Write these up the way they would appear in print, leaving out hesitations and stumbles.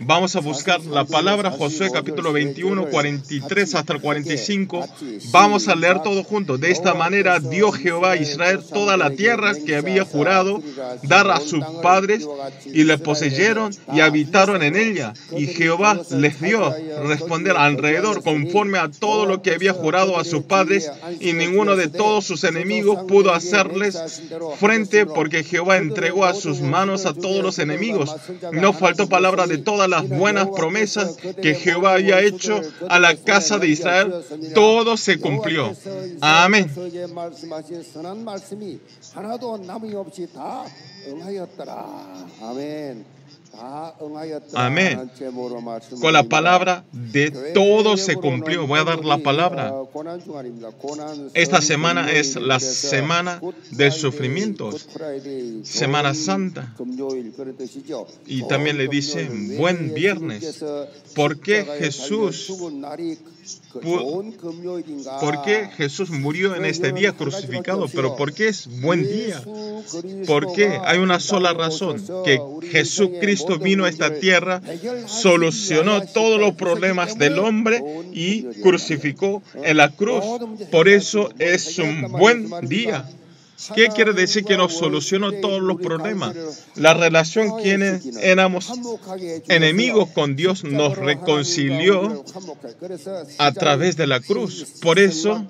Vamos a buscar la palabra Josué capítulo 21, 43 hasta el 45. Vamos a leer todo juntos. De esta manera dio Jehová a Israel toda la tierra que había jurado dar a sus padres, y le poseyeron y habitaron en ella. Y Jehová les dio responder alrededor conforme a todo lo que había jurado a sus padres, y ninguno de todos sus enemigos pudo hacerles frente, porque Jehová entregó a sus manos a todos los enemigos. No faltó palabra de todas las buenas promesas que Jehová había hecho a la casa de Israel. Todo se cumplió. Amén. Amén. Con la palabra de todo se cumplió. Voy a dar la palabra. Esta semana es la semana del sufrimiento, Semana Santa. Y también le dice buen viernes. ¿Por qué Jesús murió en este día crucificado? Pero ¿por qué es buen día? Porque hay una sola razón, que Jesucristo vino a esta tierra, solucionó todos los problemas del hombre y crucificó en la cruz. Por eso es un buen día. ¿Qué quiere decir que nos solucionó todos los problemas? La relación que éramos enemigos con Dios nos reconcilió a través de la cruz. Por eso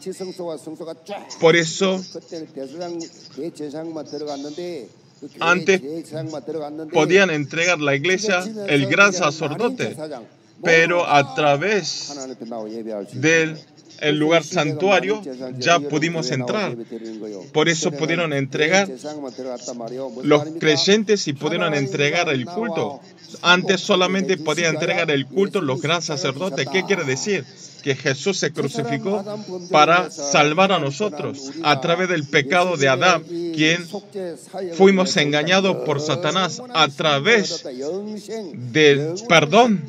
antes podían entregar la iglesia el gran sacerdote, pero a través del lugar santuario ya pudimos entrar. Por eso pudieron entregar los creyentes y pudieron entregar el culto. Antes solamente podían entregar el culto los gran sacerdotes. ¿Qué quiere decir? Que Jesús se crucificó para salvar a nosotros a través del pecado de Adán, quien fuimos engañados por Satanás. A través del perdón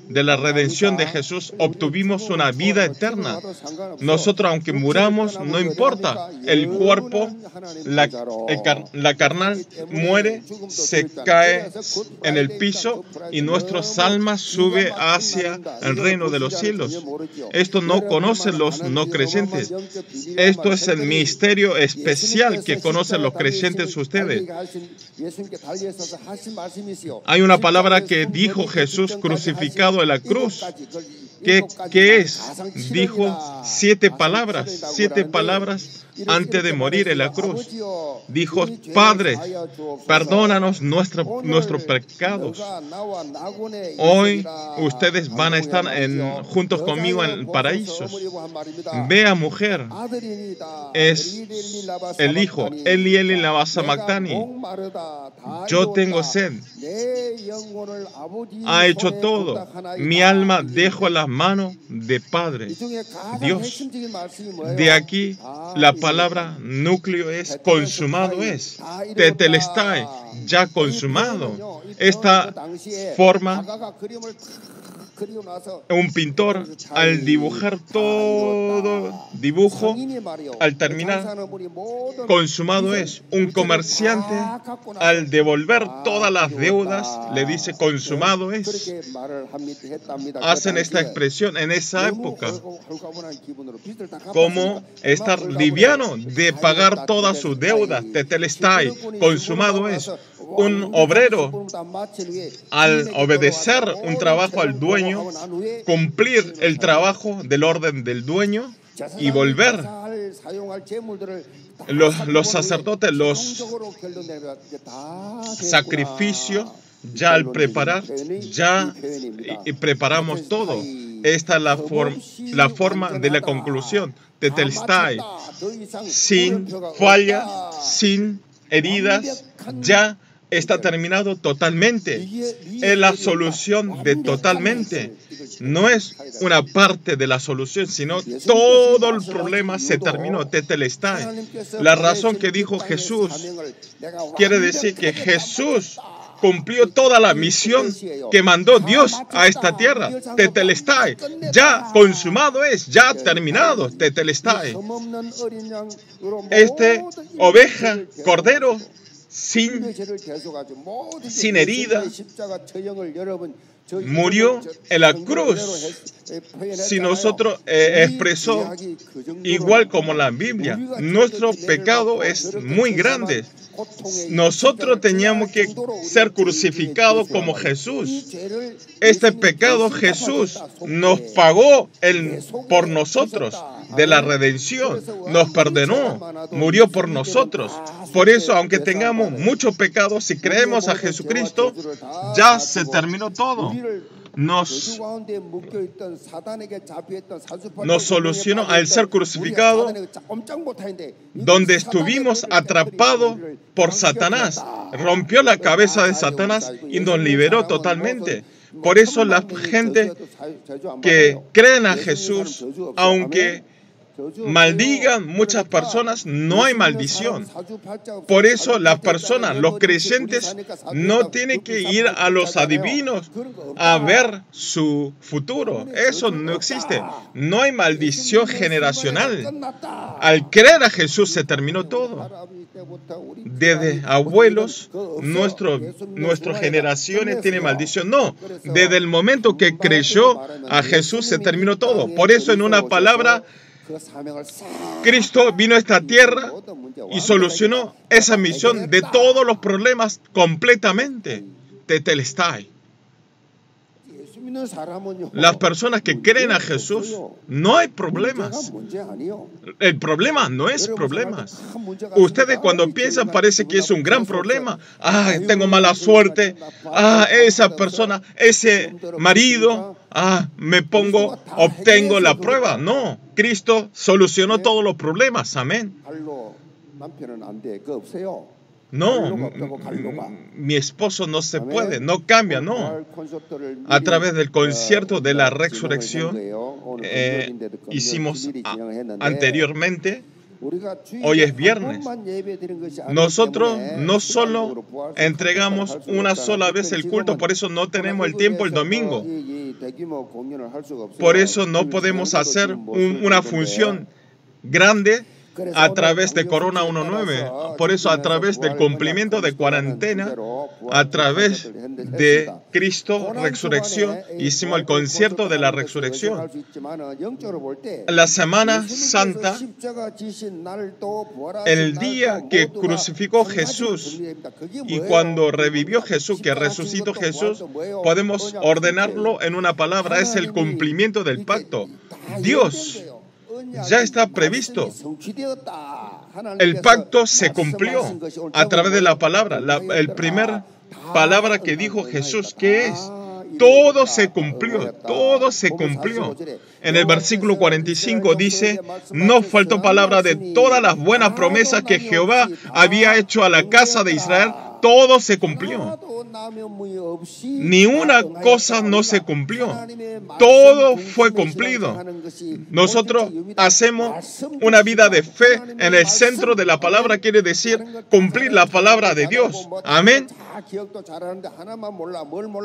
de la redención de Jesús obtuvimos una vida eterna. Nosotros, aunque muramos, no importa. El cuerpo, la carnal, muere, se cae en el piso y nuestras almas suben hacia el reino de los cielos. Esto no conocen los no creyentes. Esto es el misterio especial que conocen los creyentes ustedes. Hay una palabra que dijo Jesús crucificado en la cruz. ¿Qué es? Dijo 7 palabras antes de morir en la cruz. Dijo: Padre, perdónanos nuestros pecados. Hoy ustedes van a estar juntos conmigo en paraísos. Vea, mujer, es el hijo. Eli, Eli, lama sabacthani. Yo tengo sed. Ha hecho todo. Mi alma dejo en las manos de Padre Dios. De aquí la palabra núcleo es consumado es. Tetelestai, ya consumado. Esta forma, un pintor al dibujar todo dibujo, al terminar, consumado es. Un comerciante al devolver todas las deudas le dice consumado es. Hacen esta expresión en esa época, como estar liviano de pagar todas sus deudas. Tetelestai, consumado es. Un obrero al obedecer un trabajo al dueño, cumplir el trabajo del orden del dueño y volver. Los sacerdotes, los sacrificios, ya al preparar, ya preparamos todo. Esta es la forma de la conclusión. Tetelestai, sin falla, sin heridas, ya está terminado totalmente. Es la solución de totalmente. No es una parte de la solución, sino todo el problema se terminó. Tetelestai. La razón que dijo Jesús quiere decir que Jesús cumplió toda la misión que mandó Dios a esta tierra. Tetelestai. Ya consumado es, ya terminado. Tetelestai. Oveja, cordero, sin herida, murió en la cruz. Si nosotros expresó igual como la Biblia, nuestro pecado es muy grande. Nosotros teníamos que ser crucificados como Jesús. Este pecado Jesús nos pagó por nosotros de la redención, nos perdonó, murió por nosotros. Por eso, aunque tengamos mucho pecado, si creemos a Jesucristo, ya se terminó todo. Nos solucionó al ser crucificado, donde estuvimos atrapados por Satanás. Rompió la cabeza de Satanás y nos liberó totalmente. Por eso la gente que creen a Jesús, aunque maldigan muchas personas, no hay maldición. Por eso las personas, los creyentes, no tienen que ir a los adivinos a ver su futuro. Eso no existe. No hay maldición generacional. Al creer a Jesús se terminó todo. Desde abuelos, nuestras generaciones tienen maldición. No, desde el momento que creyó a Jesús se terminó todo. Por eso, en una palabra, Cristo vino a esta tierra y solucionó esa misión de todos los problemas completamente. Tetelestai. Las personas que creen a Jesús, no hay problemas. El problema no es problemas. Ustedes cuando piensan parece que es un gran problema. Tengo mala suerte. Esa persona, ese marido. Obtengo la prueba. No, Cristo solucionó todos los problemas. Amén. No, mi esposo no se puede, no cambia, no. A través del concierto de la resurrección hicimos anteriormente. Hoy es viernes. Nosotros no solo entregamos una sola vez el culto, por eso no tenemos el tiempo el domingo. Por eso no podemos hacer una función grande a través de Corona 19. Por eso, a través del cumplimiento de cuarentena, a través de Cristo Resurrección, hicimos el concierto de la resurrección. La Semana Santa, el día que crucificó Jesús y cuando revivió Jesús, que resucitó Jesús, podemos ordenarlo en una palabra: es el cumplimiento del pacto. Dios ya está previsto. El pacto se cumplió a través de la palabra. El primer palabra que dijo Jesús, ¿qué es? Todo se cumplió, todo se cumplió. En el versículo 45 dice: no faltó palabra de todas las buenas promesas que Jehová había hecho a la casa de Israel. Todo se cumplió. Ni una cosa no se cumplió. Todo fue cumplido. Nosotros hacemos una vida de fe en el centro de la palabra, quiere decir cumplir la palabra de Dios. Amén.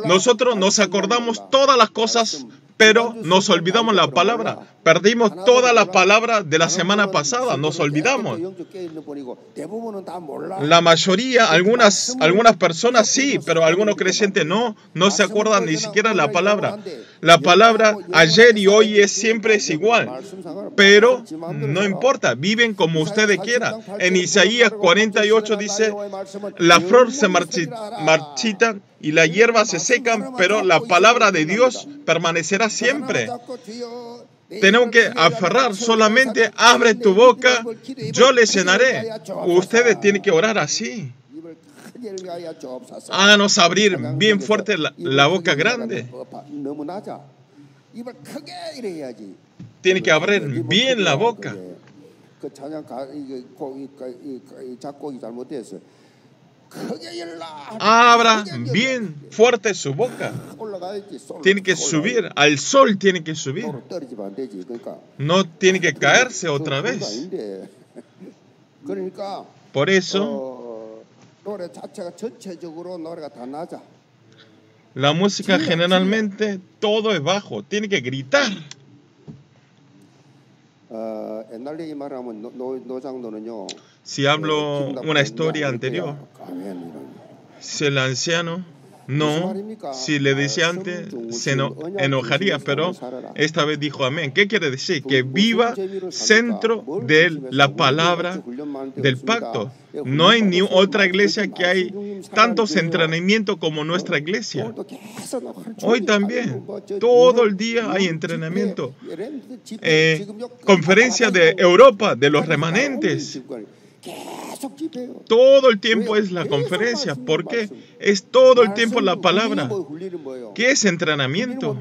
Nosotros nos acordamos todas las cosas, pero nos olvidamos la palabra. Perdimos toda la palabra de la semana pasada, nos olvidamos. La mayoría, algunas personas sí, pero algunos creyentes no se acuerdan ni siquiera de la palabra. La palabra ayer y hoy siempre es igual, pero no importa, viven como ustedes quieran. En Isaías 48 dice: la flor se marchita y la hierba se seca, pero la palabra de Dios permanecerá siempre. Tenemos que aferrar, solamente abre tu boca, yo le llenaré. Ustedes tienen que orar así. Háganos abrir bien fuerte la boca grande. Tiene que abrir bien la boca. Abra bien fuerte su boca. Tiene que subir, al sol tiene que subir. No tiene que caerse otra vez. Por eso, la música generalmente todo es bajo, tiene que gritar. Si hablo una historia anterior, si el anciano no, si le decía antes, se enojaría, pero esta vez dijo amén. ¿Qué quiere decir? Que viva centro de la palabra del pacto. No hay ni otra iglesia que hay tantos entrenamientos como nuestra iglesia. Hoy también, todo el día hay entrenamiento. Conferencia de Europa, de los remanentes. Todo el tiempo es la conferencia. ¿Por qué? Es todo el tiempo la palabra. ¿Qué es entrenamiento?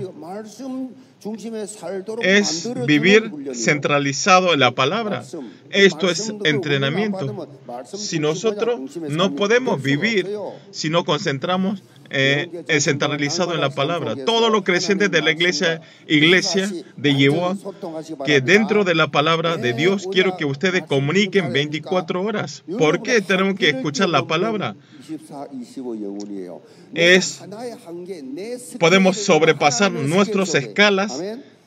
Es vivir centralizado en la palabra. Esto es entrenamiento. Si nosotros no podemos vivir si no concentramos centralizado en la palabra. Todos los creyentes de la iglesia de Yehová, que dentro de la palabra de Dios quiero que ustedes comuniquen 24 horas. ¿Por qué tenemos que escuchar la palabra? Podemos sobrepasar nuestras escalas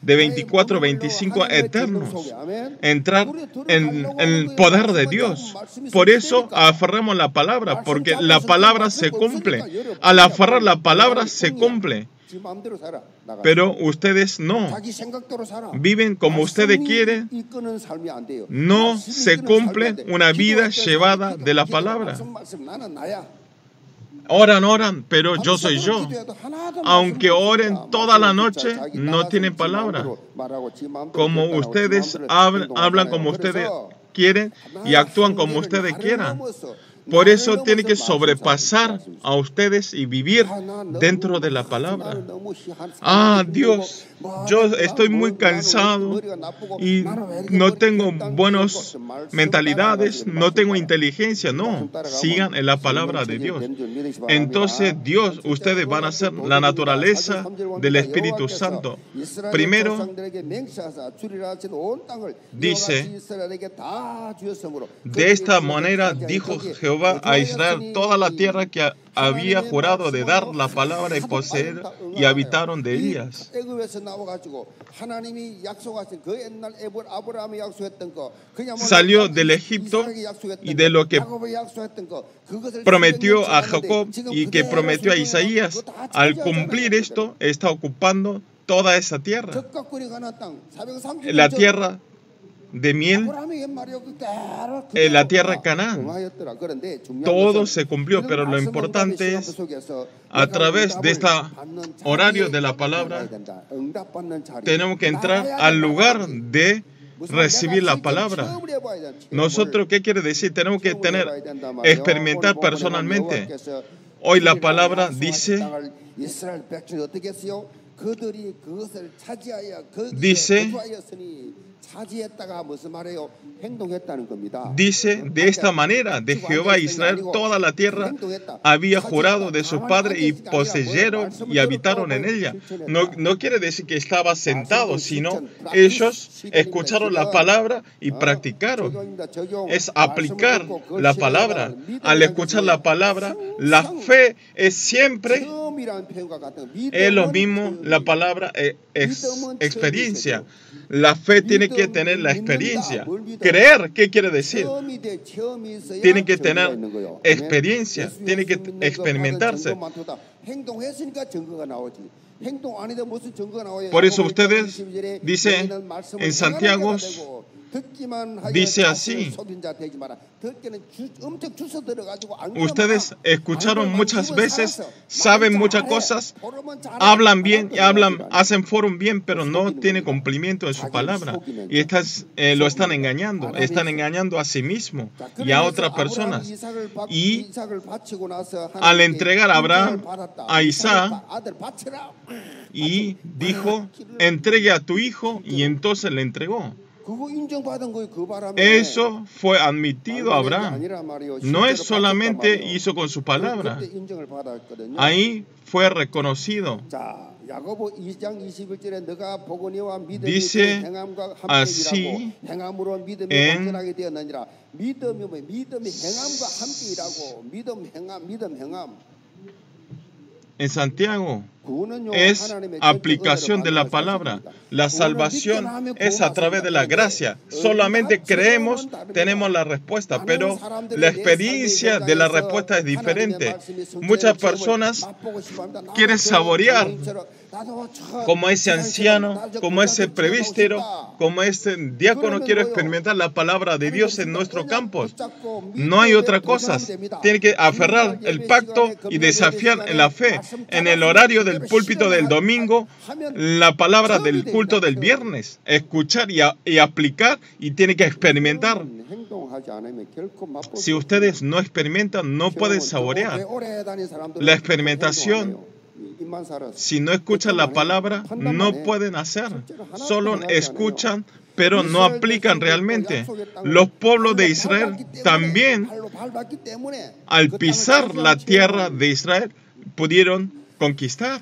de 24, 25 eternos, entrar en el poder de Dios. Por eso aferramos la palabra, porque la palabra se cumple. Al aferrar la palabra se cumple. Pero ustedes no. Viven como ustedes quieren. No se cumple una vida llevada de la palabra. Oran, pero yo soy yo. Aunque oren toda la noche, no tienen palabra. Como ustedes hablan como ustedes quieren y actúan como ustedes quieran. Por eso tiene que sobrepasar a ustedes y vivir dentro de la palabra. Dios, yo estoy muy cansado y no tengo buenas mentalidades, no tengo inteligencia. No, sigan en la palabra de Dios. Entonces Dios, ustedes van a ser la naturaleza del Espíritu Santo. Primero, dice, de esta manera dijo Jehová a Israel toda la tierra que había jurado de dar la palabra y poseer, y habitaron de ellas. Salió del Egipto y de lo que prometió a Jacob y que prometió a Isaías. Al cumplir esto, está ocupando toda esa tierra. La tierra de miel, la tierra Canaán. Todo se cumplió, pero lo importante es, a través de este horario de la palabra, tenemos que entrar al lugar de recibir la palabra. Nosotros, ¿qué quiere decir? Tenemos que experimentar personalmente. Hoy la palabra dice, de esta manera, de Jehová Israel, toda la tierra había jurado de sus padres y poseyeron y habitaron en ella. No quiere decir que estaba sentado, sino ellos escucharon la palabra y practicaron. Es aplicar la palabra. Al escuchar la palabra, la fe es siempre lo mismo. La palabra es experiencia. La fe tiene que tener la experiencia. Creer, ¿qué quiere decir? Tiene que tener experiencia, tiene que experimentarse. Por eso ustedes dicen en Santiago, dice así: ustedes escucharon muchas veces, saben muchas cosas, hablan bien y hacen forum bien, pero no tienen cumplimiento en su palabra. Y lo están engañando a sí mismo y a otras personas. Y al entregar a Abraham a Isaac, y dijo, entregue a tu hijo, y entonces le entregó. Eso fue admitido a Abraham. No es solamente hizo con su palabra. Ahí fue reconocido. Dice así en Santiago es aplicación de la palabra. La salvación es a través de la gracia. Solamente creemos, tenemos la respuesta, pero la experiencia de la respuesta es diferente. Muchas personas quieren saborear como ese anciano, como ese presbítero, como ese diácono. Quiero experimentar la palabra de Dios en nuestro campo. No hay otra cosa. Tiene que aferrar el pacto y desafiar en la fe. En el horario del púlpito del domingo, la palabra del culto del viernes. Escuchar y aplicar, y tiene que experimentar. Si ustedes no experimentan, no pueden saborear. La experimentación, si no escuchan la palabra, no pueden hacer. Solo escuchan, pero no aplican realmente. Los pueblos de Israel también, al pisar la tierra de Israel, pudieron conquistar.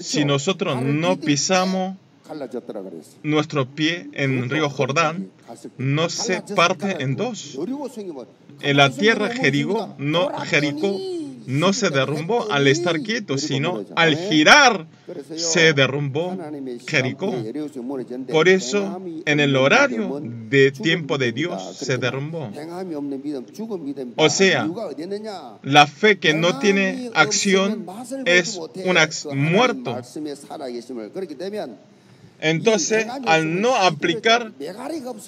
Si nosotros no pisamos nuestro pie en el río Jordán, no se parte en dos. En la tierra Jericó no se derrumbó al estar quieto, sino al girar se derrumbó Jericó. Por eso, en el horario de tiempo de Dios se derrumbó. O sea, la fe que no tiene acción es un muerto. Entonces, al no aplicar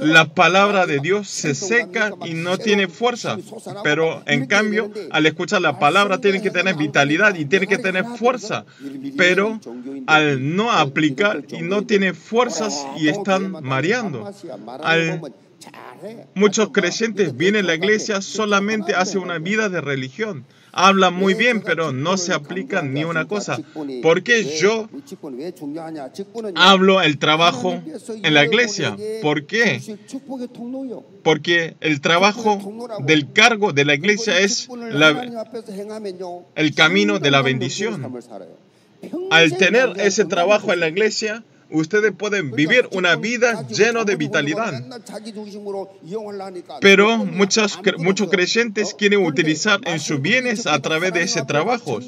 la palabra de Dios, se seca y no tiene fuerza. Pero, en cambio, al escuchar la palabra, tiene que tener vitalidad y tiene que tener fuerza. Pero, al no aplicar y no tiene fuerzas y están mareando. Muchos creyentes vienen a la iglesia, solamente hacen una vida de religión. Hablan muy bien, pero no se aplican ni una cosa. ¿Por qué yo hablo el trabajo en la iglesia? ¿Por qué? Porque el trabajo del cargo de la iglesia es el camino de la bendición. Al tener ese trabajo en la iglesia, ustedes pueden vivir una vida llena de vitalidad. Pero muchos creyentes quieren utilizar en sus bienes a través de ese trabajo.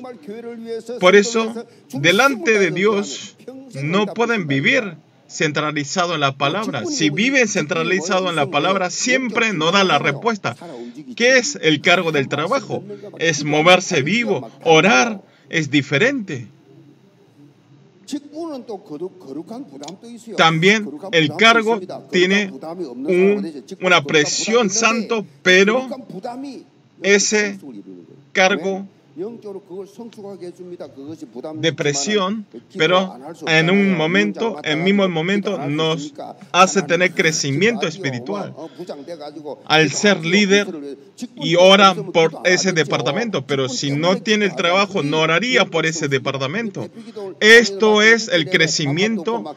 Por eso, delante de Dios, no pueden vivir centralizado en la palabra. Si viven centralizado en la palabra, siempre no dan la respuesta. ¿Qué es el cargo del trabajo? Es moverse vivo. Orar es diferente. También el cargo tiene una presión santo, pero ese cargo de presión, pero en el mismo momento nos hace tener crecimiento espiritual. Al ser líder y ora por ese departamento, pero si no tiene el trabajo, no oraría por ese departamento. Esto es el crecimiento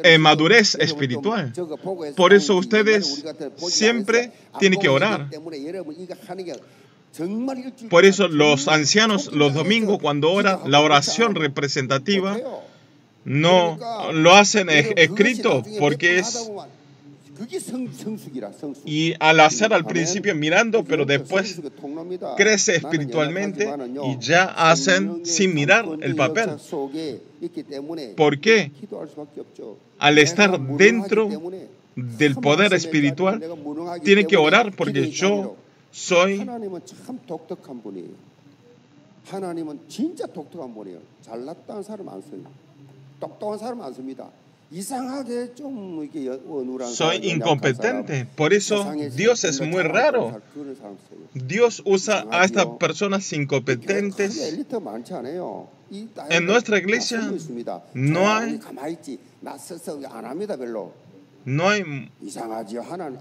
en madurez espiritual. Por eso ustedes siempre tienen que orar. Por eso los ancianos los domingos cuando oran, la oración representativa no lo hacen escrito porque es... Y al hacer al principio mirando, pero después crece espiritualmente y ya hacen sin mirar el papel. ¿Por qué? Al estar dentro del poder espiritual, tiene que orar porque yo soy... Soy incompetente. Por eso Dios es muy raro. Dios usa a estas personas incompetentes. En nuestra iglesia no hay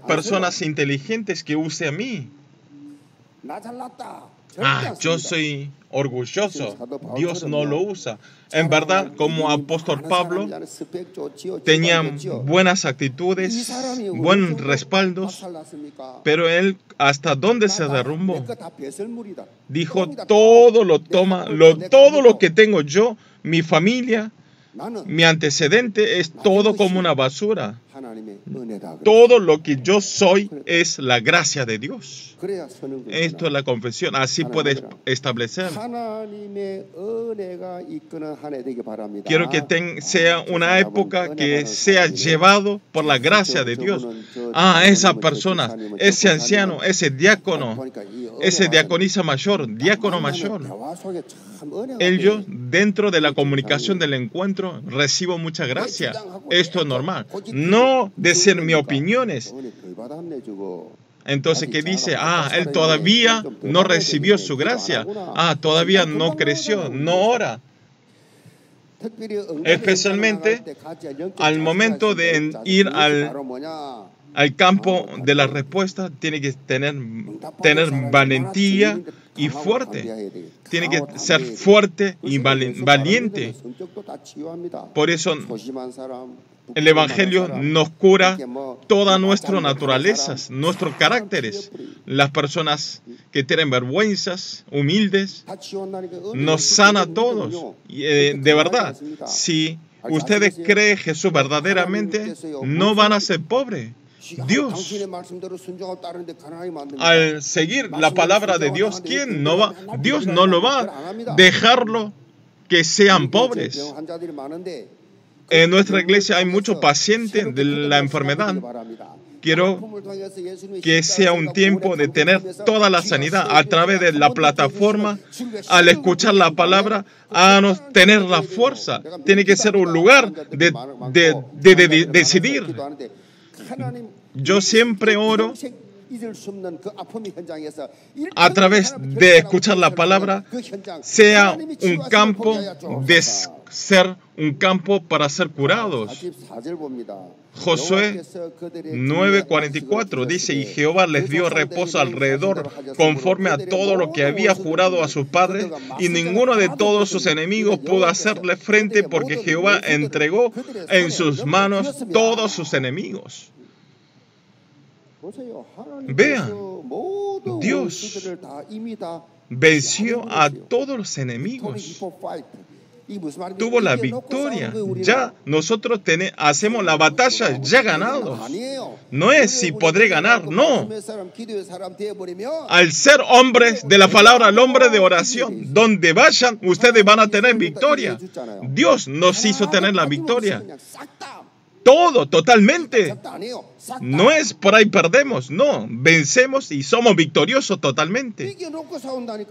personas inteligentes que use a mí. Yo soy orgulloso. Dios no lo usa. En verdad, como apóstol Pablo, tenía buenas actitudes, buenos respaldos, pero él hasta dónde se derrumbó. Dijo, todo lo que tengo yo, mi familia, mi antecedente, es todo como una basura. Todo lo que yo soy es la gracia de Dios. Esto es la confesión. Así puedes establecer. Quiero que sea una época que sea llevado por la gracia de Dios. Esa persona, ese anciano, ese diácono, ese diaconisa mayor, diácono mayor. Ellos, dentro de la comunicación del encuentro, recibo mucha gracia. Esto es normal. No decir mis opiniones. Entonces, ¿qué dice? Él todavía no recibió su gracia. Todavía no creció, no ora. Especialmente al momento de ir al campo de la respuesta, tiene que tener valentía y fuerte. Tiene que ser fuerte y valiente. Por eso el Evangelio nos cura todas nuestras naturalezas, nuestros caracteres. Las personas que tienen vergüenzas, humildes, nos sana a todos. De verdad, si ustedes creen Jesús verdaderamente, no van a ser pobres. Dios, al seguir la palabra de Dios, Dios no lo va a dejarlo que sean pobres. En nuestra iglesia hay muchos pacientes de la enfermedad. Quiero que sea un tiempo de tener toda la sanidad a través de la plataforma. Al escuchar la palabra, tener la fuerza. Tiene que ser un lugar de decidir. Yo siempre oro a través de escuchar la palabra, sea un campo para ser curados. Josué 9:44 dice, y Jehová les dio reposo alrededor, conforme a todo lo que había jurado a sus padres, y ninguno de todos sus enemigos pudo hacerle frente, porque Jehová entregó en sus manos todos sus enemigos. Vean, Dios venció a todos los enemigos. Tuvo la victoria. Ya nosotros hacemos la batalla ya ganados. No es si podré ganar, no. Al ser hombres de la palabra, al hombre de oración, donde vayan, ustedes van a tener victoria. Dios nos hizo tener la victoria. Todo, totalmente. No es por ahí perdemos, no. Vencemos y somos victoriosos totalmente.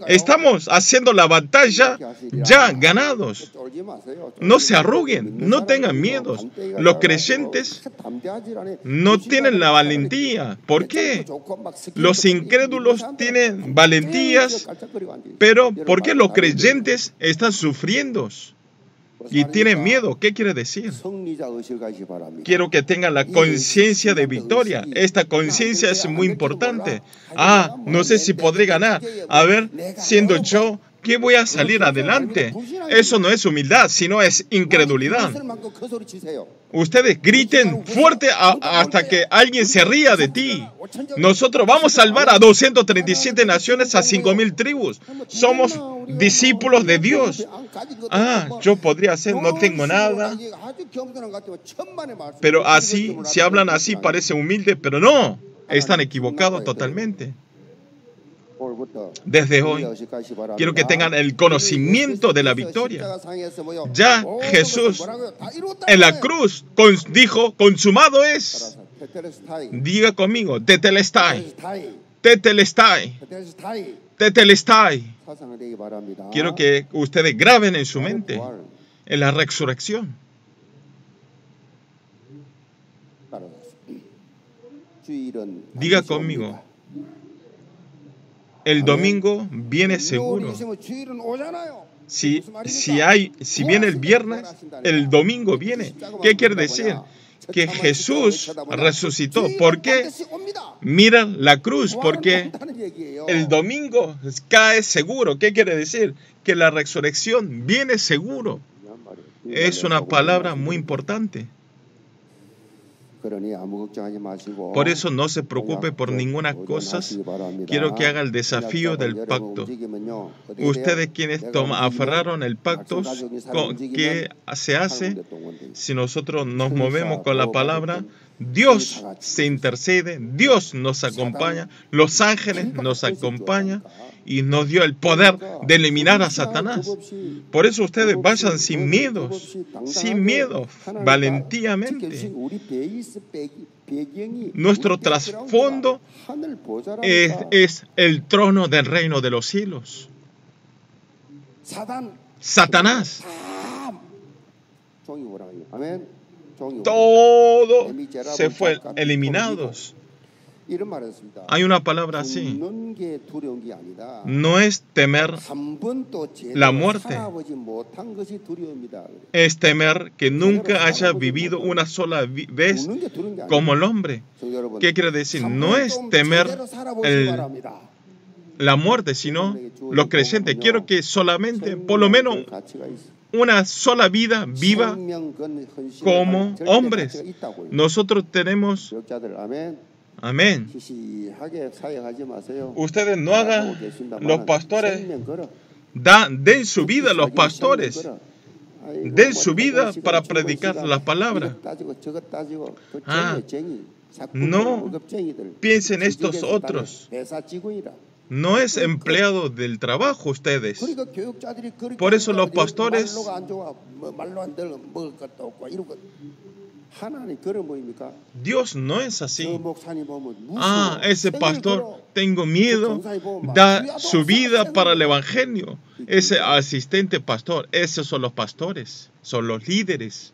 Estamos haciendo la batalla ya ganados. No se arruguen, no tengan miedo. Los creyentes no tienen la valentía. ¿Por qué? Los incrédulos tienen valentías, pero ¿por qué los creyentes están sufriendo? Y tienen miedo. ¿Qué quiere decir? Quiero que tengan la conciencia de victoria. Esta conciencia es muy importante. No sé si podré ganar. A ver, siendo yo, ¿qué voy a salir adelante? Eso no es humildad, sino es incredulidad. Ustedes griten fuerte hasta que alguien se ría de ti. Nosotros vamos a salvar a 237 naciones, a 5,000 tribus. Somos discípulos de Dios. Yo podría hacer, no tengo nada. Pero así, si hablan así, parece humilde, pero no, están equivocados totalmente. Desde hoy, quiero que tengan el conocimiento de la victoria. Ya Jesús en la cruz dijo, consumado es. Diga conmigo, tetelestai, tetelestai, tetelestai. Quiero que ustedes graben en su mente en la resurrección. Diga conmigo, el domingo viene seguro. Si viene el viernes, el domingo viene. ¿Qué quiere decir? Que Jesús resucitó. ¿Por qué? Mira la cruz, porque el domingo cae seguro. ¿Qué quiere decir? Que la resurrección viene seguro. Es una palabra muy importante. Por eso no se preocupe por ninguna cosa. Quiero que haga el desafío del pacto. Ustedes quienes aferraron el pacto, ¿qué se hace? Si nosotros nos movemos con la palabra, Dios se intercede, Dios nos acompaña, los ángeles nos acompañan y nos dio el poder de eliminar a Satanás. Por eso ustedes vayan sin miedo, valentíamente. Nuestro trasfondo es el trono del reino de los cielos. Satanás, todo se fue eliminados. Hay una palabra así. No es temer la muerte, es temer que nunca haya vivido una sola vez como el hombre. ¿Qué quiere decir? No es temer la muerte, sino los creyentes. Quiero que solamente, por lo menos, una sola vida viva como hombres. Nosotros tenemos... Amén. Ustedes no hagan los pastores, den su vida a los pastores, den su vida para predicar la palabra. No piensen estos otros. No es empleado del trabajo ustedes. Por eso los pastores... Dios no es así. Ese pastor, tengo miedo, da su vida para el evangelio. Ese asistente pastor, esos son los pastores, son los líderes.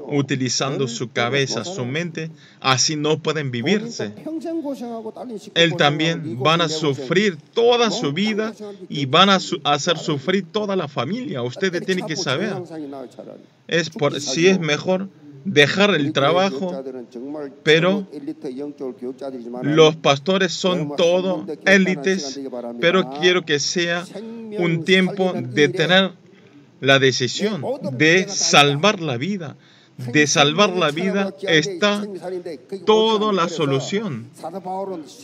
Utilizando su cabeza, su mente, así no pueden vivirse. Él también van a sufrir toda su vida y van a hacer sufrir toda la familia. Ustedes tienen que saber. Si es mejor dejar el trabajo, pero los pastores son todos élites, pero quiero que sea un tiempo de tener la decisión de salvar la vida. De salvar la vida está toda la solución.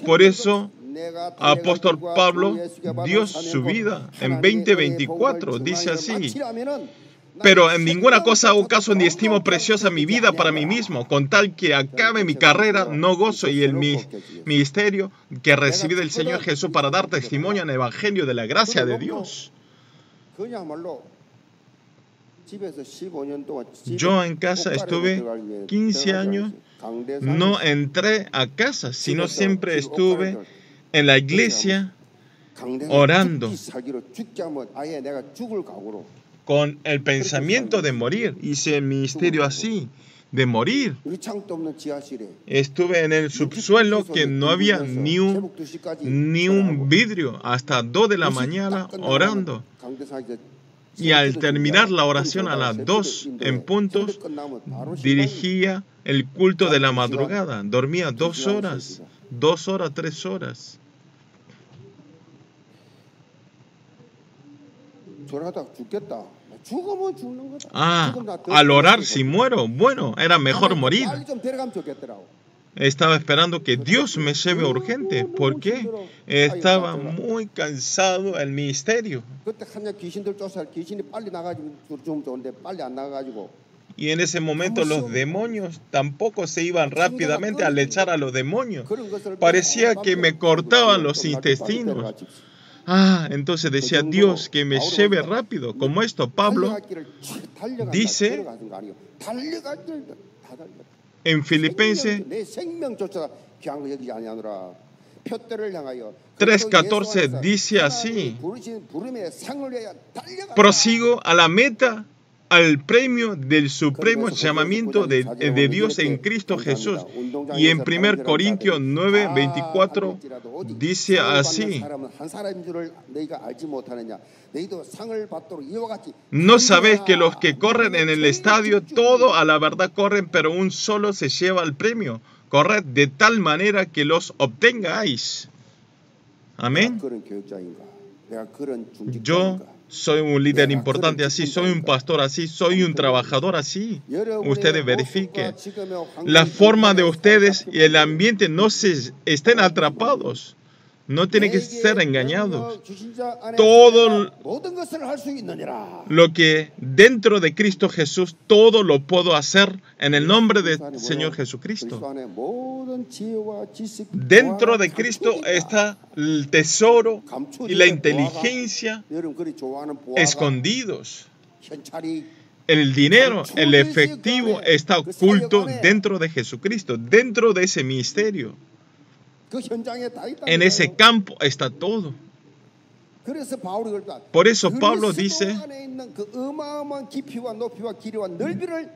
Por eso, apóstol Pablo dio su vida en 2024. Dice así: pero en ninguna cosa hago caso ni estimo preciosa mi vida para mí mismo, con tal que acabe mi carrera, no gozo y el ministerio que recibí del Señor Jesús para dar testimonio en el evangelio de la gracia de Dios. Yo en casa estuve 15 años, no entré a casa, sino siempre estuve en la iglesia orando con el pensamiento de morir. Hice el ministerio así, de morir. Estuve en el subsuelo que no había ni un vidrio hasta 2 de la mañana orando. Y al terminar la oración a las 2 en puntos, dirigía el culto de la madrugada. Dormía 2 horas, 3 horas. Al orar si muero, bueno, era mejor morir. Estaba esperando que Dios me lleve urgente, porque estaba muy cansado del ministerio. Y en ese momento los demonios tampoco se iban rápidamente al echar a los demonios. Parecía que me cortaban los intestinos. Entonces decía Dios que me lleve rápido. Como esto, Pablo dice en Filipenses 3:14, dice así: prosigo a la meta, al premio del supremo llamamiento de Dios en Cristo Jesús. Y en 1 Corintios 9:24 dice así: ¿no sabéis que los que corren en el estadio, todo a la verdad corren, pero un solo se lleva el premio? Corred de tal manera que los obtengáis. Amén. Yo soy un líder importante así, soy un pastor así, soy un trabajador así. Ustedes verifiquen. La forma de ustedes y el ambiente no se estén atrapados. No tiene que ser engañados. Todo lo que dentro de Cristo Jesús, todo lo puedo hacer en el nombre del Señor Jesucristo. Dentro de Cristo está el tesoro y la inteligencia escondidos. El dinero, el efectivo está oculto dentro de Jesucristo, dentro de ese misterio. En ese campo está todo. Por eso Pablo dice,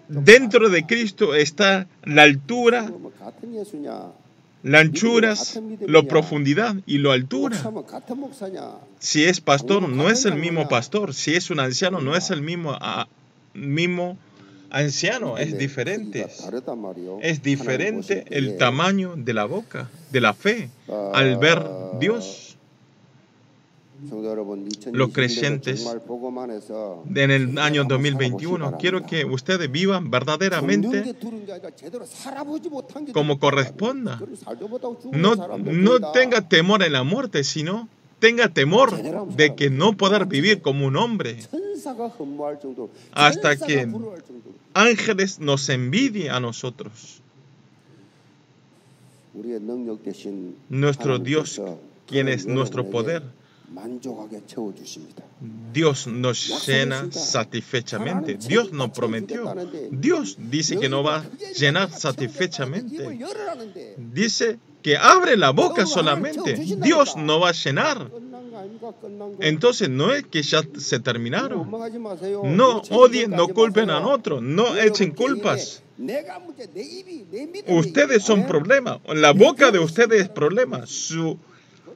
dentro de Cristo está la altura, la anchura, la profundidad y la altura. Si es pastor, no es el mismo pastor. Si es un anciano, no es el mismo anciano. Es diferente. Es diferente el tamaño de la boca, de la fe, al ver Dios. Los creyentes en el año 2021, quiero que ustedes vivan verdaderamente como corresponda. No tenga temor en la muerte, sino tenga temor de que no poder vivir como un hombre hasta que ángeles nos envidien a nosotros. Nuestro Dios, quien es nuestro poder, Dios nos llena satisfechamente. Dios nos prometió. Dios dice que nos va a llenar satisfechamente. Dice que abre la boca solamente. Dios nos va a llenar. Entonces no es que ya se terminaron. No odien, no culpen a otros. No echen culpas. Ustedes son problema. La boca de ustedes es problema.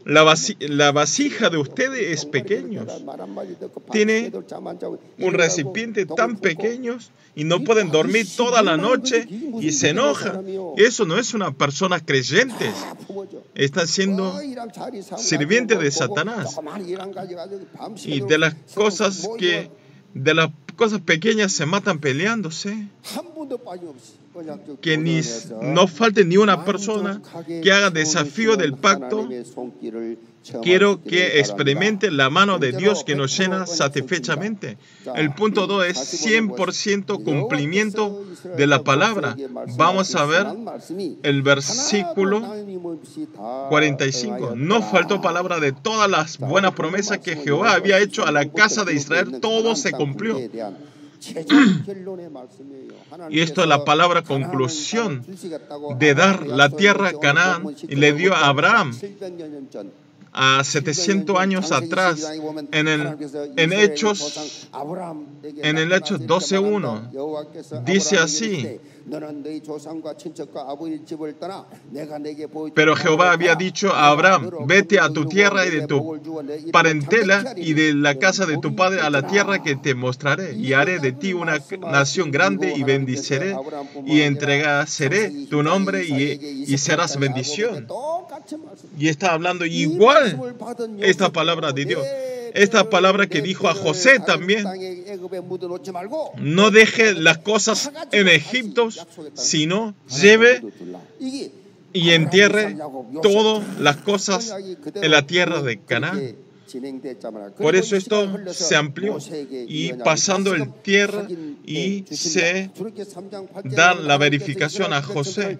La vasija de ustedes es pequeña. Tiene un recipiente tan pequeño y no pueden dormir toda la noche y se enojan. Eso no es una persona creyente. Está siendo sirviente de Satanás. Y de las cosas pequeñas se matan peleándose. Que no falte ni una persona que haga desafío del pacto. Quiero que experimente la mano de Dios que nos llena satisfechamente. El punto 2 es 100% cumplimiento de la palabra. Vamos a ver el versículo 45. No faltó palabra de todas las buenas promesas que Jehová había hecho a la casa de Israel. Todo se cumplió. Y esto es la palabra conclusión de dar la tierra a Canaán y le dio a Abraham a 700 años atrás en Hechos 12:1 dice así: pero Jehová había dicho a Abraham, vete a tu tierra y de tu parentela y de la casa de tu padre a la tierra que te mostraré, y haré de ti una nación grande y bendiceré y entregaré tu nombre y serás bendición. Y está hablando igual esta palabra de Dios. Esta palabra que dijo a José también: no deje las cosas en Egipto, sino lleve y entierre todas las cosas en la tierra de Canaán. Por eso esto se amplió y pasando el tierra y se da la verificación a José.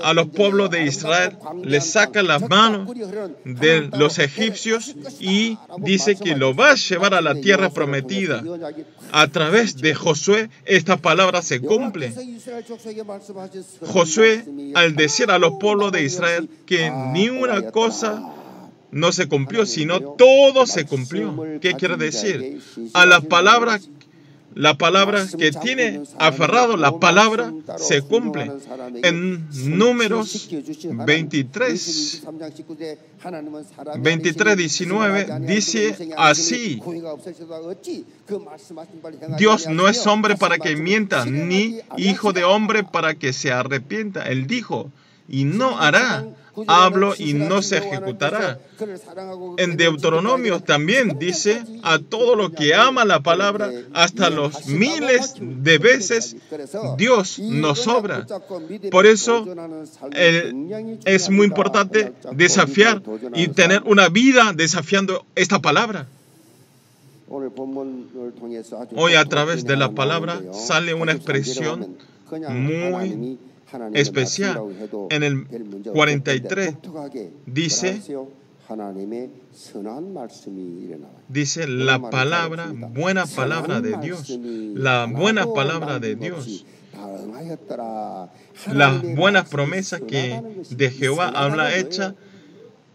A los pueblos de Israel les saca las manos de los egipcios y dice que lo va a llevar a la tierra prometida. A través de Josué esta palabra se cumple. Josué, al decir a los pueblos de Israel que ni una cosa no se cumplió, sino todo se cumplió. ¿Qué quiere decir? A la palabra que tiene aferrado, la palabra se cumple. En Números 23:19 dice así: Dios no es hombre para que mienta, ni hijo de hombre para que se arrepienta. Él dijo, y no hará. Hablo y no se ejecutará. En Deuteronomio también dice, a todo lo que ama la palabra, hasta los miles de veces Dios nos obra. Por eso es muy importante desafiar y tener una vida desafiando esta palabra. Hoy a través de la palabra sale una expresión muy especial. En el 43 dice la palabra, buena palabra de Dios, la buena palabra de Dios. Las buenas promesas que de Jehová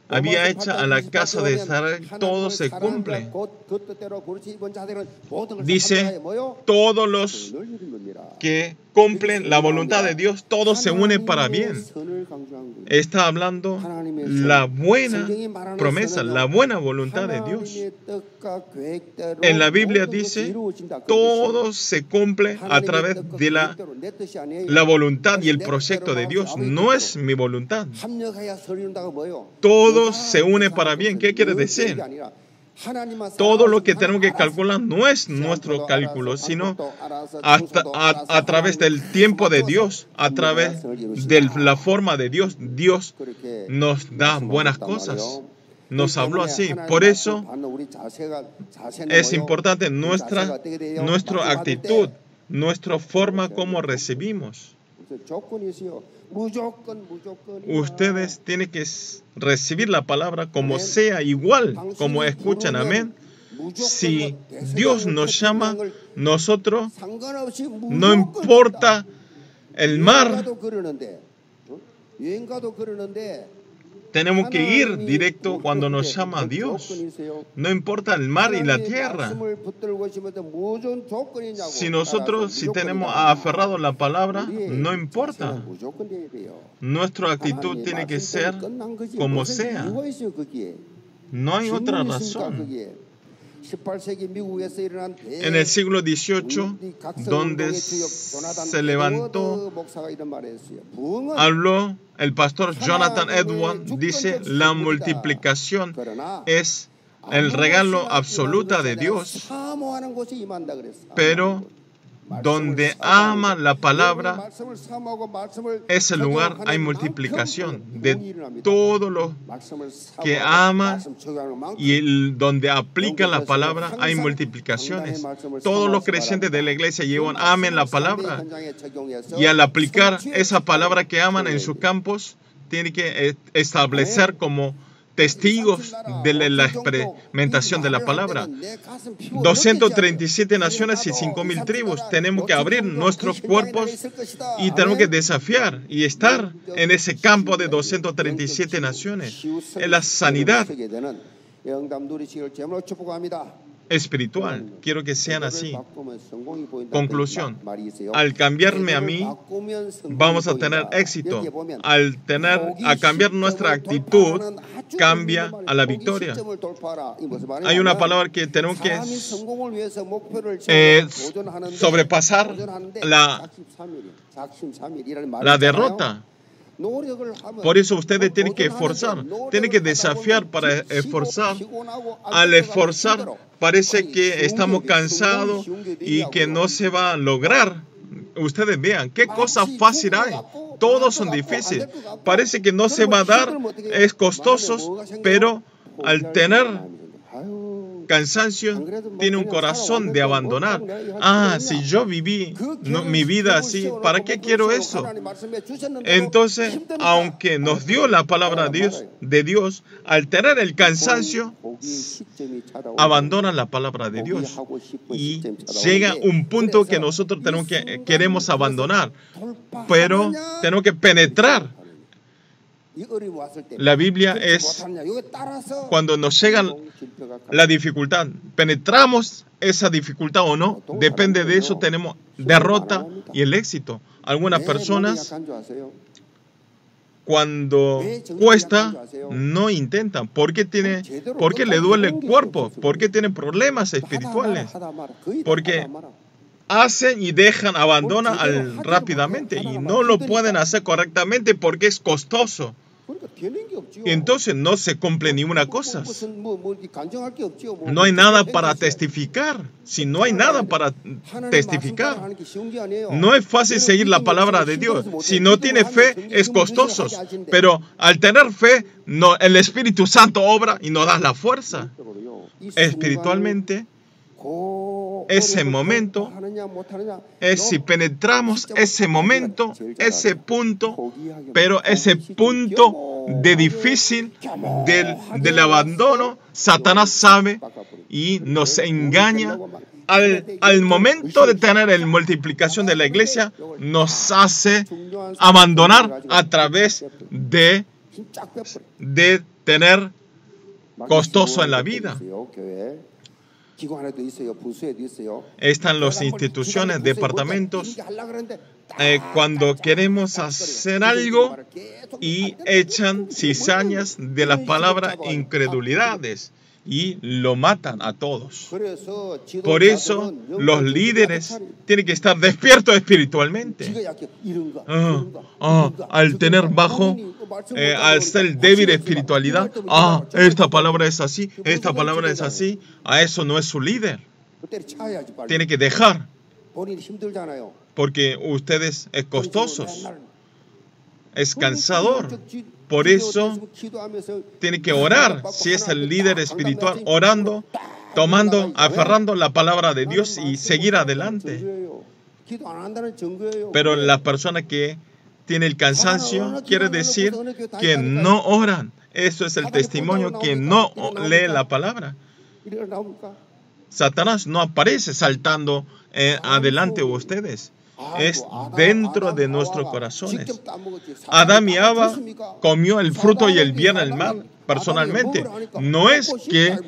había hecho a la casa de Israel, todo se cumple. Dice, todos los que cumplen la voluntad de Dios, todos se unen para bien. Está hablando la buena promesa, la buena voluntad de Dios. En la Biblia dice, todo se cumple a través de la voluntad y el proyecto de Dios. No es mi voluntad. Todo se une para bien. ¿Qué quiere decir? Todo lo que tenemos que calcular no es nuestro cálculo, sino a través del tiempo de Dios, a través de la forma de Dios. Dios nos da buenas cosas. Nos habló así. Por eso es importante nuestra actitud, nuestra forma como recibimos. Ustedes tienen que recibir la palabra como sea, igual como escuchan, amén. Si Dios nos llama, nosotros, no importa el mar, tenemos que ir directo cuando nos llama Dios. No importa el mar y la tierra. Si tenemos aferrado la palabra, no importa. Nuestra actitud tiene que ser como sea. No hay otra razón. En el siglo XVIII, donde se levantó, habló el pastor Jonathan Edwards, dice, la multiplicación es el regalo absoluto de Dios, pero donde ama la palabra, ese lugar hay multiplicación de todo lo que ama, y donde aplica la palabra hay multiplicaciones. Todos los creyentes de la iglesia amen la palabra, y al aplicar esa palabra que aman en sus campos, tienen que establecer como testigos de la experimentación de la palabra. 237 naciones y 5,000 tribus. Tenemos que abrir nuestros cuerpos y tenemos que desafiar y estar en ese campo de 237 naciones. En la sanidad espiritual. Quiero que sean así. Conclusión. Al cambiarme a mí, vamos a tener éxito. A cambiar nuestra actitud, cambia a la victoria. Hay una palabra que tenemos que sobrepasar la derrota. Por eso ustedes tienen que esforzar, tienen que desafiar para esforzar. Al esforzar, parece que estamos cansados y que no se va a lograr. Ustedes vean, qué cosa fácil hay. Todos son difíciles. Parece que no se va a dar, es costoso, pero al tener cansancio, tiene un corazón de abandonar. Si yo viví mi vida así, ¿para qué quiero eso? Entonces, aunque nos dio la palabra de Dios, al tener el cansancio, abandonan la palabra de Dios. Y llega un punto que nosotros queremos abandonar, pero tenemos que penetrar. La Biblia es cuando nos llega la dificultad, penetramos esa dificultad o no, depende de eso tenemos derrota y el éxito. Algunas personas cuando cuesta no intentan. ¿Por qué le duele el cuerpo? ¿Por qué tienen problemas espirituales? Porque hacen y dejan, abandonan rápidamente y no lo pueden hacer correctamente porque es costoso. Y entonces no se cumple ni una cosa. No hay nada para testificar. Si no hay nada para testificar, no es fácil seguir la palabra de Dios. Si no tiene fe, es costoso. Pero al tener fe, el Espíritu Santo obra y nos da la fuerza. Espiritualmente, ese momento es si penetramos ese momento, ese punto, pero ese punto de difícil del abandono, Satanás sabe y nos engaña. Al momento de tener la multiplicación de la iglesia, nos hace abandonar a través de tener costoso en la vida. Están las instituciones, departamentos, cuando queremos hacer algo y echan cizañas de las palabras incredulidades y lo matan a todos. Por eso los líderes tienen que estar despiertos espiritualmente. Al tener bajo, al ser débil de espiritualidad, esta palabra es así, esta palabra es así, a eso no es su líder. Tiene que dejar, porque ustedes es costosos, es cansador. Por eso tiene que orar, si es el líder espiritual, orando, tomando, aferrando la palabra de Dios y seguir adelante. Pero la persona que tiene el cansancio quiere decir que no oran. Eso es el testimonio que no lee la palabra. Satanás no aparece saltando adelante de ustedes. Es dentro de nuestros corazones. Adán y Eva comió el fruto y el bien y el mal personalmente. No es que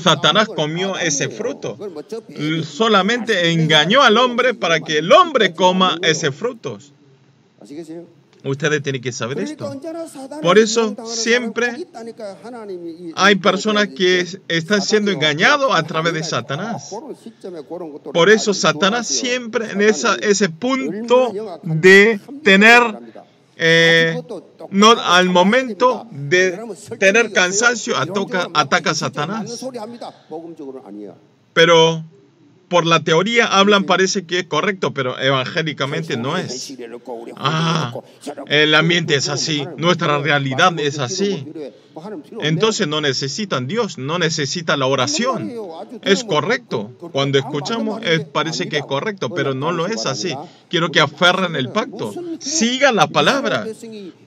Satanás comió ese fruto. Solamente engañó al hombre para que el hombre coma ese fruto. Ustedes tienen que saber esto. Por eso siempre hay personas que están siendo engañados a través de Satanás. Por eso Satanás siempre en ese punto de tener, no, al momento de tener cansancio, ataca a Satanás. Pero por la teoría hablan, parece que es correcto, pero evangélicamente no es. El ambiente es así, nuestra realidad es así. Entonces no necesitan Dios, no necesitan la oración. Es correcto. Cuando escuchamos, parece que es correcto, pero no lo es así. Quiero que aferren el pacto. Sigan la palabra.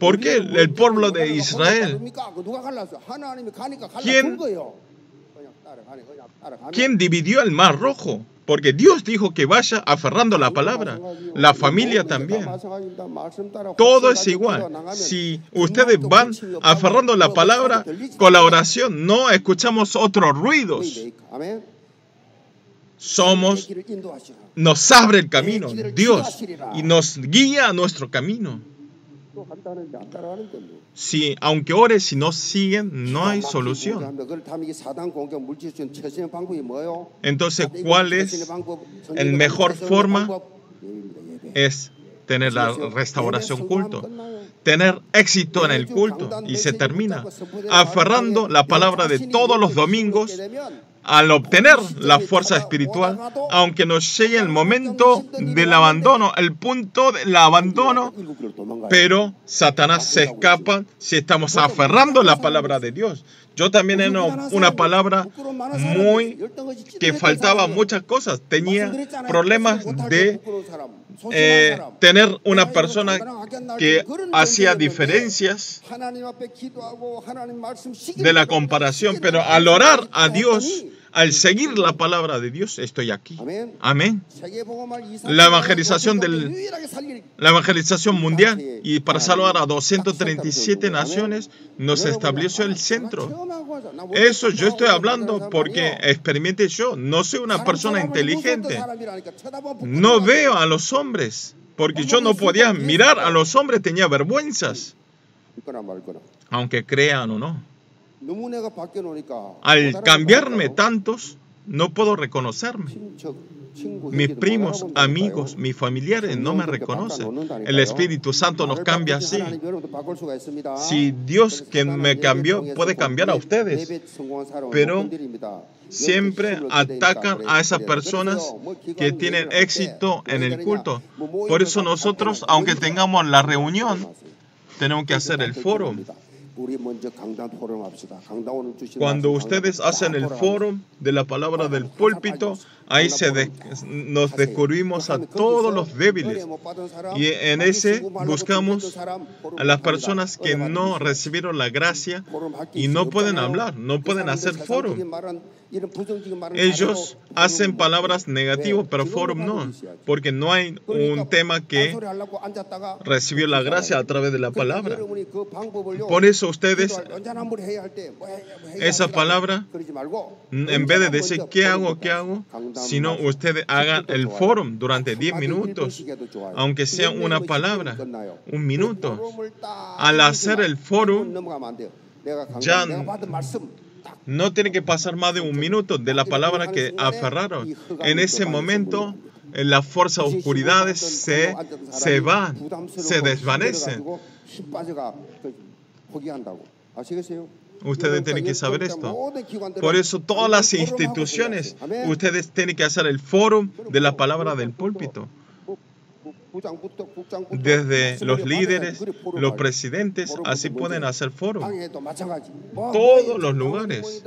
¿Por qué el pueblo de Israel? ¿Quién dividió el mar rojo? Porque Dios dijo que vaya aferrando la palabra. La familia también. Todo es igual. Si ustedes van aferrando la palabra con la oración, no escuchamos otros ruidos. Nos abre el camino, Dios, y nos guía a nuestro camino. Si, aunque ores, si no siguen, no hay solución. Entonces, ¿cuál es la mejor forma? Es tener la restauración culto, tener éxito en el culto, y se termina aferrando la palabra de todos los domingos. Al obtener la fuerza espiritual, aunque nos llegue el momento del abandono, el punto del abandono, pero Satanás se escapa si estamos aferrando la palabra de Dios. Yo también era una palabra que faltaba muchas cosas. Tenía problemas de tener una persona que hacía diferencias de la comparación, pero al orar a Dios, al seguir la palabra de Dios, estoy aquí. Amén. La evangelización mundial, y para salvar a 237 naciones, nos estableció el centro. Eso yo estoy hablando porque experimenté yo. No soy una persona inteligente. No veo a los hombres, porque yo no podía mirar a los hombres, tenía vergüenzas, aunque crean o no. Al cambiarme tantos, no puedo reconocerme. mis primos, amigos, mis familiares no me reconocen. El Espíritu Santo nos cambia así. Si Dios que me cambió puede cambiar a ustedes, pero siempre atacan a esas personas que tienen éxito en el culto. Por eso nosotros, aunque tengamos la reunión, tenemos que hacer el foro. Cuando ustedes hacen el foro de la palabra del púlpito, ahí nos descubrimos a todos los débiles. Y en ese buscamos a las personas que no recibieron la gracia y no pueden hablar, no pueden hacer foro. Ellos hacen palabras negativas, pero foro no, porque no hay un tema que recibió la gracia a través de la palabra. Por eso ustedes, esa palabra, en vez de decir ¿qué hago? Sino ustedes hagan el foro durante 10 minutos, aunque sea una palabra, 1 minuto. Al hacer el foro, ya no tiene que pasar más de 1 minuto de la palabra que aferraron. En ese momento, las fuerzas oscuridades se van, se desvanecen. Ustedes tienen que saber esto. Por eso todas las instituciones, ustedes tienen que hacer el foro de la palabra del púlpito. Desde los líderes, los presidentes, así pueden hacer foro. Todos los lugares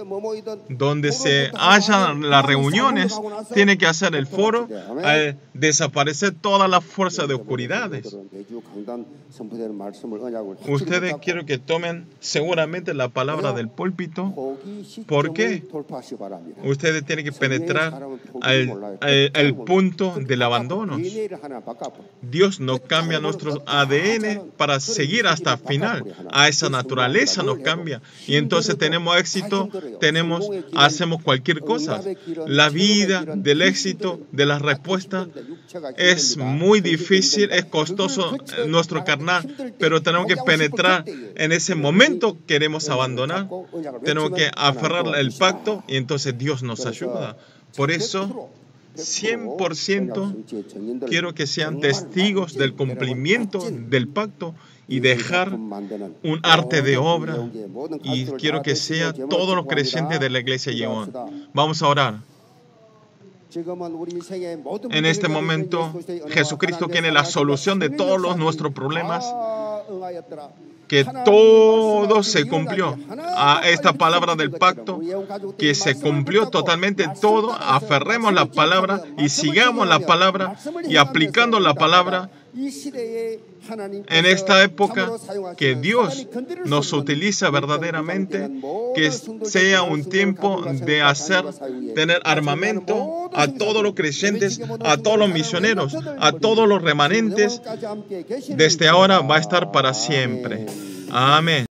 donde se hayan las reuniones, tienen que hacer el foro al desaparecer todas las fuerzas de oscuridades. Ustedes quiero que tomen seguramente la palabra del púlpito. ¿Por qué? Ustedes tienen que penetrar al punto del abandono. Dios no cambia nuestro ADN para seguir hasta el final. A esa naturaleza nos cambia. Y entonces tenemos éxito, hacemos cualquier cosa. La vida del éxito, de la respuesta, es muy difícil, es costoso nuestro carnal, pero tenemos que penetrar. En ese momento queremos abandonar, tenemos que aferrar el pacto y entonces Dios nos ayuda. Por eso, 100% quiero que sean testigos del cumplimiento del pacto y dejar un arte de obra. Y quiero que sea todos los creyentes de la iglesia Yeon. Vamos a orar. En este momento, Jesucristo tiene la solución de todos nuestros problemas. Que todo se cumplió. A esta palabra del pacto, que se cumplió totalmente todo. Aferremos la palabra y sigamos la palabra y aplicando la palabra. En esta época que Dios nos utiliza verdaderamente, que sea un tiempo de tener armamento a todos los creyentes, a todos los misioneros, a todos los remanentes. Desde ahora va a estar para siempre. Amén.